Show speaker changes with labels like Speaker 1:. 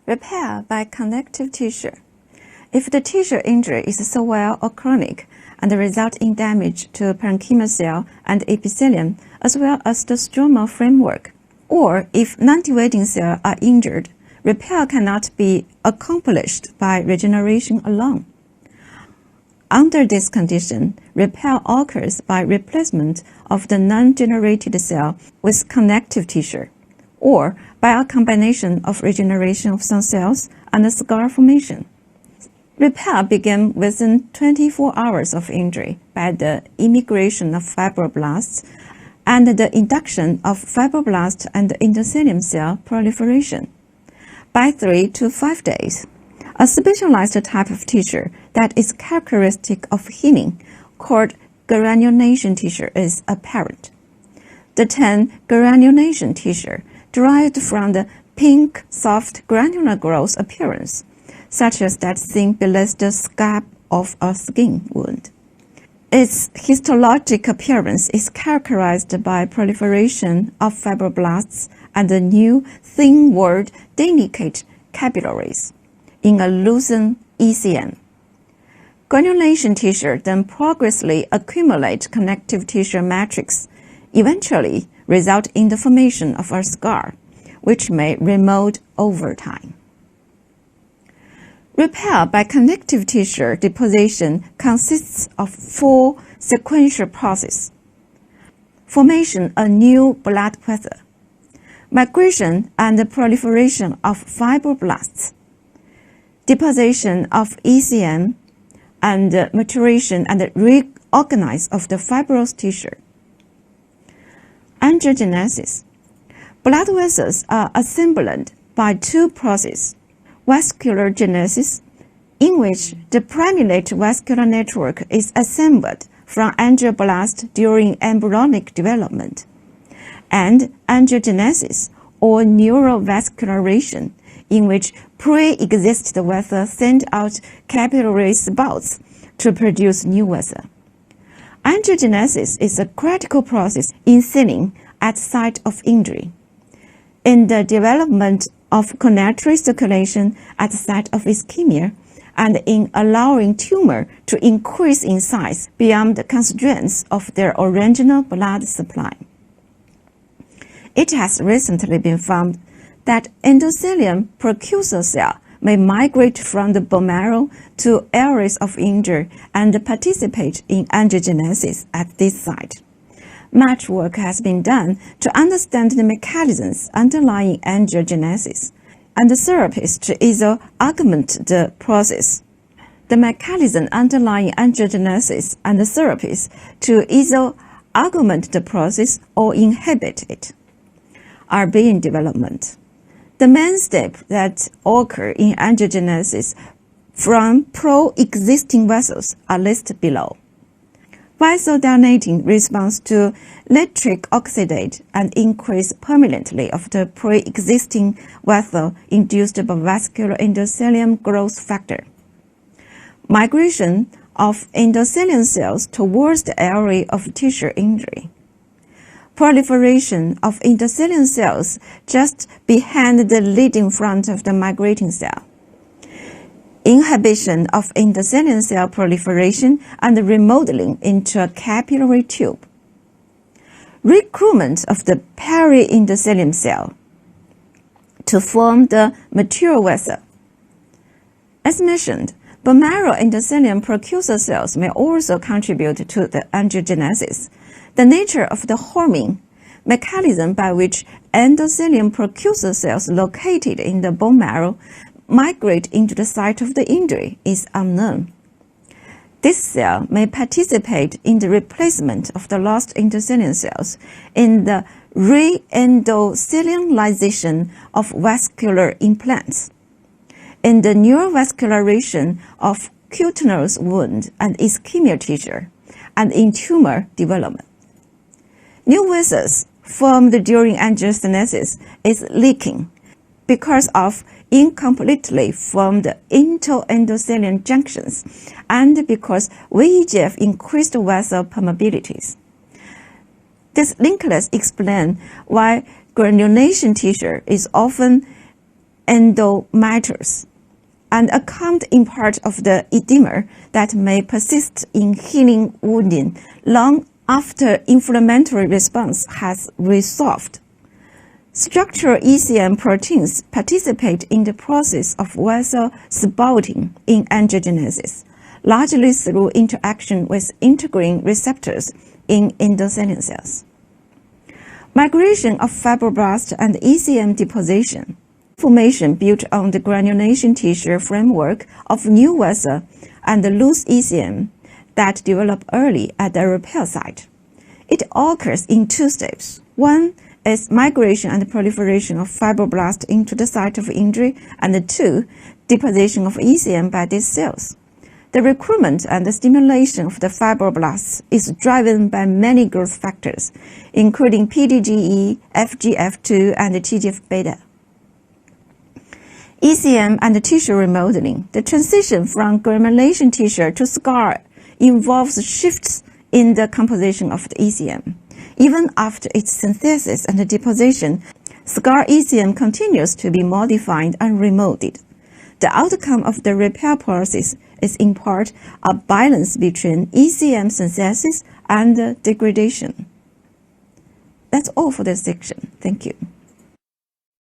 Speaker 1: Repair by connective tissue. If the tissue injury is severe or chronic and result in damage to parenchymal cell and epithelium as well as the stromal framework, or if non-dividing cells are injured, repair cannot be accomplished by regeneration alone. Under this condition, repair occurs by replacement of the non-generated cell with connective tissue, or by a combination of regeneration of some cells and scar formation. Repair begins within 24 hours of injury by the immigration of fibroblasts and the induction of fibroblast and endothelium cell proliferation. By 3 to 5 days, a specialized type of tissue that is characteristic of healing, called granulation tissue, is apparent. The 10 granulation tissue derived from the pink, soft granular growth appearance, such as that seen beneath the scab of a skin wound. Its histologic appearance is characterized by proliferation of fibroblasts and the new thin-walled delicate capillaries in a loosened ECM. Granulation tissue then progressively accumulates connective tissue matrix, eventually result in the formation of a scar, which may remold over time. Repair by connective tissue deposition consists of 4 sequential processes: formation of new blood vessel, migration and proliferation of fibroblasts, deposition of ECM, and maturation and reorganization of the fibrous tissue. Angiogenesis. Blood vessels are assembled by 2 processes: vascular genesis, in which the primate vascular network is assembled from angioblast during embryonic development, and angiogenesis, or neurovascularization, in which pre-existing vessels send out capillary spouts to produce new vessels. Angiogenesis is a critical process in healing at site of injury, in the development of coronary circulation at the site of ischemia, and in allowing tumor to increase in size beyond the constraints of their original blood supply. It has recently been found that endothelium precursor cell may migrate from the bone marrow to areas of injury and participate in angiogenesis at this site. Much work has been done to understand the mechanisms underlying angiogenesis and the therapies to either augment the process. The mechanism underlying angiogenesis and the therapies to either augment the process or inhibit it are being developed. The main steps that occur in angiogenesis from pro-existing vessels are listed below. Vasodilating responds to nitric oxide and increase permanently of the pre-existing vessel induced by vascular endothelium growth factor. Migration of endothelium cells towards the area of tissue injury. Proliferation of endothelium cells just behind the leading front of the migrating cell. Inhibition of endothelium cell proliferation and remodeling into a capillary tube. Recruitment of the peri-endothelium cell to form the mature vessel. As mentioned, bone marrow endothelium precursor cells may also contribute to the angiogenesis. The nature of the homing mechanism by which endothelium precursor cells located in the bone marrow migrate into the site of the injury is unknown. This cell may participate in the replacement of the lost endothelium cells in the re-endothelialization of vascular implants, in the neurovascularization of cutaneous wound and ischemia tissue, and in tumor development. New vessels formed during angiogenesis is leaking because of incompletely formed interendothelial junctions and because VEGF increased vessel permeabilities. This linkless explains why granulation tissue is often endometrials, and account in part of the edema that may persist in healing wounding long after inflammatory response has resolved. Structural ECM proteins participate in the process of vessel sprouting in angiogenesis, largely through interaction with integrin receptors in endothelial cells. Migration of fibroblast and ECM deposition. Formation built on the granulation tissue framework of new vessel and the loose ECM that develop early at the repair site. It occurs in two steps. One is migration and proliferation of fibroblast into the site of injury, and two, deposition of ECM by these cells. The recruitment and the stimulation of the fibroblasts is driven by many growth factors, including PDGE, FGF2, and TGF-beta. ECM and tissue remodeling. The transition from granulation tissue to scar involves shifts in the composition of the ECM. Even after its synthesis and deposition, scar ECM continues to be modified and remolded. The outcome of the repair process is in part a balance between ECM synthesis and degradation. That's all for this section. Thank you.